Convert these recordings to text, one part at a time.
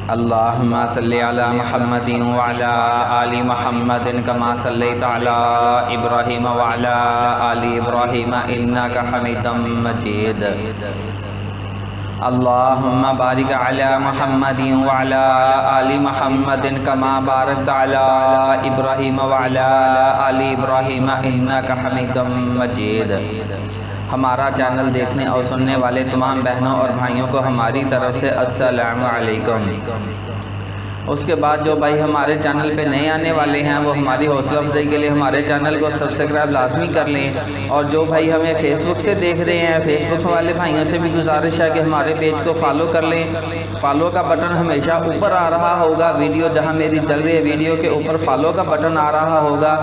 اللہم صلی علی محمد وعلی آل محمد کما صلیت علی ابراہیم وعلی آل ابراہیم انک حمید مجید۔ اللہم بارک علی محمد وعلی آل محمد کما بارکت علی ابراہیم وعلی آل ابراہیم انک حمید مجید۔ ہمارا چینل دیکھنے اور سننے والے تمام بہنوں اور بھائیوں کو ہماری طرف سے السلام علیکم۔ اس کے بعد جو بھائی ہمارے چینل پہ نئے آنے والے ہیں وہ ہماری حوصلہ افزائی کے لیے ہمارے چینل کو سبسکرائب لازمی کر لیں، اور جو بھائی ہمیں فیس بک سے دیکھ رہے ہیں فیس بک والے بھائیوں سے بھی گزارش ہے کہ ہمارے پیج کو فالو کر لیں۔ فالو کا بٹن ہمیشہ اوپر آ رہا ہوگا، ویڈیو جہاں میری چل رہی ہے ویڈیو کے اوپر فالو کا بٹن آ رہا ہوگا،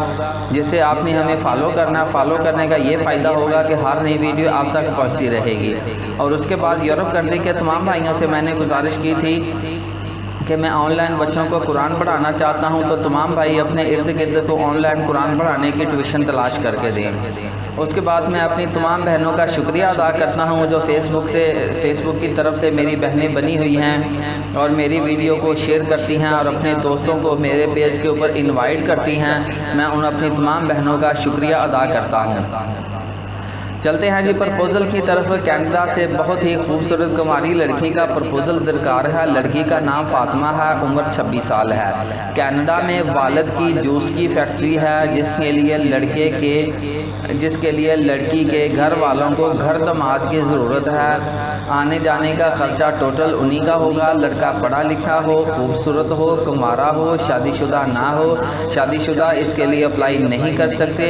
جس سے آپ نے ہمیں فالو کرنا۔ فالو کرنے کا یہ فائدہ ہوگا کہ ہر نئی ویڈیو آپ تک پہنچتی رہے گی۔ اور اس کے بعد یورپ کنٹری کے تمام بھائیوں سے میں نے گزارش کی تھی کہ میں آن لائن بچوں کو قرآن پڑھانا چاہتا ہوں، تو تمام بھائی اپنے ارد گرد کو آن لائن قرآن پڑھانے کی ٹیوشن تلاش کر کے دیں۔ اس کے بعد میں اپنی تمام بہنوں کا شکریہ ادا کرتا ہوں جو فیس بک کی طرف سے میری بہنیں بنی ہوئی ہیں اور میری ویڈیو کو شیئر کرتی ہیں اور اپنے دوستوں کو میرے پیج کے اوپر انوائٹ کرتی ہیں۔ میں ان اپنی تمام بہنوں کا شکریہ ادا کرتا ہوں۔ چلتے ہیں جی پرپوزل کی طرف۔ کینیڈا سے بہت ہی خوبصورت کماری لڑکی کا پرپوزل درکار ہے۔ لڑکی کا نام فاطمہ ہے، عمر 26 سال ہے۔ کینیڈا میں والد کی جوس کی فیکٹری ہے جس کے لیے لڑکی کے گھر والوں کو گھر داماد کی ضرورت ہے۔ آنے جانے کا خرچہ ٹوٹل انہی کا ہوگا۔ لڑکا پڑھا لکھا ہو، خوبصورت ہو، کمارا ہو، شادی شدہ نہ ہو۔ شادی شدہ اس کے لیے اپلائی نہیں کر سکتے،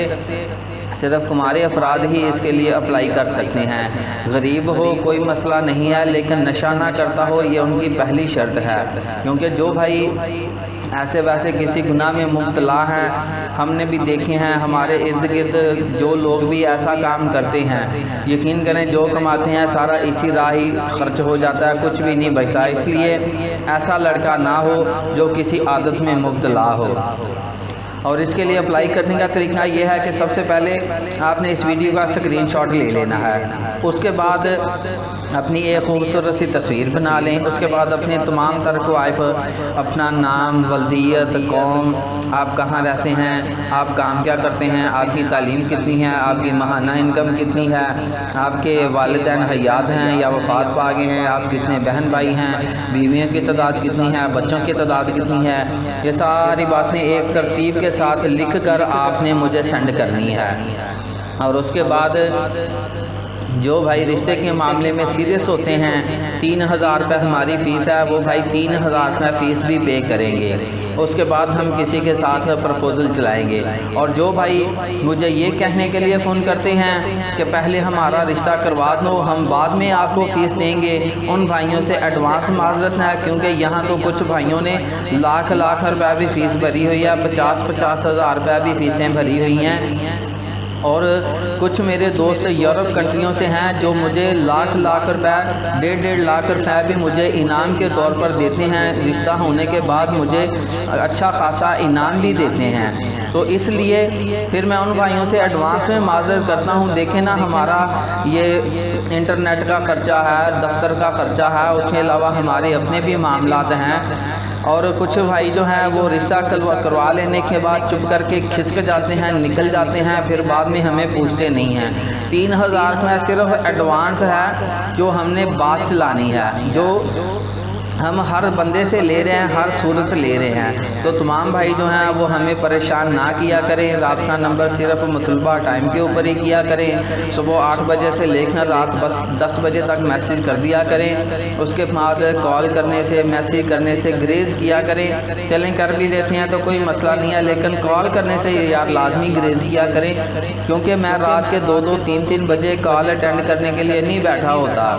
صرف کمارے افراد ہی اس کے لیے اپلائی کر سکتے ہیں۔ غریب ہو کوئی مسئلہ نہیں ہے، لیکن نشہ نہ کرتا ہو، یہ ان کی پہلی شرط ہے، کیونکہ جو بھائی ایسے ویسے کسی گناہ میں مبتلا ہیں، ہم نے بھی دیکھے ہیں ہمارے ارد گرد جو لوگ بھی ایسا کام کرتے ہیں، یقین کریں جو کماتے ہیں سارا اسی راہ ہی خرچ ہو جاتا ہے، کچھ بھی نہیں بچتا۔ اس لیے ایسا لڑکا نہ ہو جو کسی عادت میں مبتلا ہو۔ اور اس کے لیے اپلائی کرنے کا طریقہ یہ ہے کہ سب سے پہلے آپ نے اس ویڈیو کا اسکرین شاٹ لے لینا ہے، اس کے بعد اپنی ایک خوبصورت سی تصویر بنا لیں، اس کے بعد اپنے تمام تر کوائف، اپنا نام، ولدیت، قوم، آپ کہاں رہتے ہیں، آپ کام کیا کرتے ہیں، آپ کی تعلیم کتنی ہے، آپ کی ماہانہ انکم کتنی ہے، آپ کے والدین حیات ہیں یا وفات پا گئے ہیں، آپ کتنے بہن بھائی ہیں، بیویوں کی تعداد کتنی ہے، بچوں کی تعداد کتنی ہے، یہ ساری باتیں ایک ترتیب کے ساتھ لکھ کر آپ نے مجھے سینڈ کرنی ہے۔ اور اس کے بعد جو بھائی رشتے کے معاملے میں سیریس ہوتے ہیں، 3000 روپے ہماری فیس ہے، وہ بھائی 3000 روپے فیس بھی پے کریں گے۔ اس کے بعد ہم کسی کے ساتھ پرپوزل چلائیں گے۔ اور جو بھائی مجھے یہ کہنے کے لیے فون کرتے ہیں کہ پہلے ہمارا رشتہ کروا دو، ہم بعد میں آپ کو فیس دیں گے، ان بھائیوں سے ایڈوانس معذرت ہے، کیونکہ یہاں تو کچھ بھائیوں نے لاکھ روپے بھی فیس بھری ہوئی ہے، 50 ہزار روپے بھی فیسیں بھری ہوئی ہیں، اور کچھ میرے دوست یورپ کنٹریوں سے ہیں جو مجھے لاکھ روپے، 1.5 لاکھ روپے بھی مجھے انعام کے طور پر دیتے ہیں، رشتہ ہونے کے بعد مجھے اچھا خاصا انعام بھی دیتے ہیں۔ تو اس لیے پھر میں ان بھائیوں سے ایڈوانس میں معذرت کرتا ہوں۔ دیکھیں نا، ہمارا یہ انٹرنیٹ کا خرچہ ہے، دفتر کا خرچہ ہے، اس کے علاوہ ہمارے اپنے بھی معاملات ہیں، اور کچھ بھائی جو ہیں وہ رشتہ کروا لینے کے بعد چپ کر کے کھسک جاتے ہیں، نکل جاتے ہیں، پھر بعد میں ہمیں پوچھتے نہیں ہیں۔ 3000 میں صرف ایڈوانس ہے جو ہم نے بات چلانی ہے، جو ہم ہر بندے سے لے رہے ہیں، ہر صورت لے رہے ہیں۔ تو تمام بھائی جو ہیں وہ ہمیں پریشان نہ کیا کریں، رابطہ نمبر صرف مطلوبہ ٹائم کے اوپر ہی کیا کریں، صبح 8 بجے سے لے کر رات بس 10 بجے تک میسیج کر دیا کریں، اس کے بعد کال کرنے سے، میسیج کرنے سے گریز کیا کریں۔ چلیں کر بھی دیتے ہیں تو کوئی مسئلہ نہیں ہے، لیکن کال کرنے سے یار لازمی گریز کیا کریں، کیونکہ میں رات کے 2-2, 3-3 بجے کال اٹینڈ کرنے کے لیے نہیں بیٹھا ہوتا۔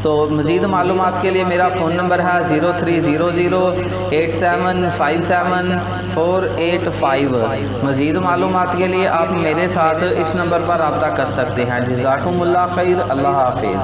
تو مزید معلومات کے لیے میرا فون نمبر ہے 030087574885۔ مزید معلومات کے لیے آپ میرے ساتھ اس نمبر پر رابطہ کر سکتے ہیں۔ جزاکم اللہ خیر، اللہ حافظ۔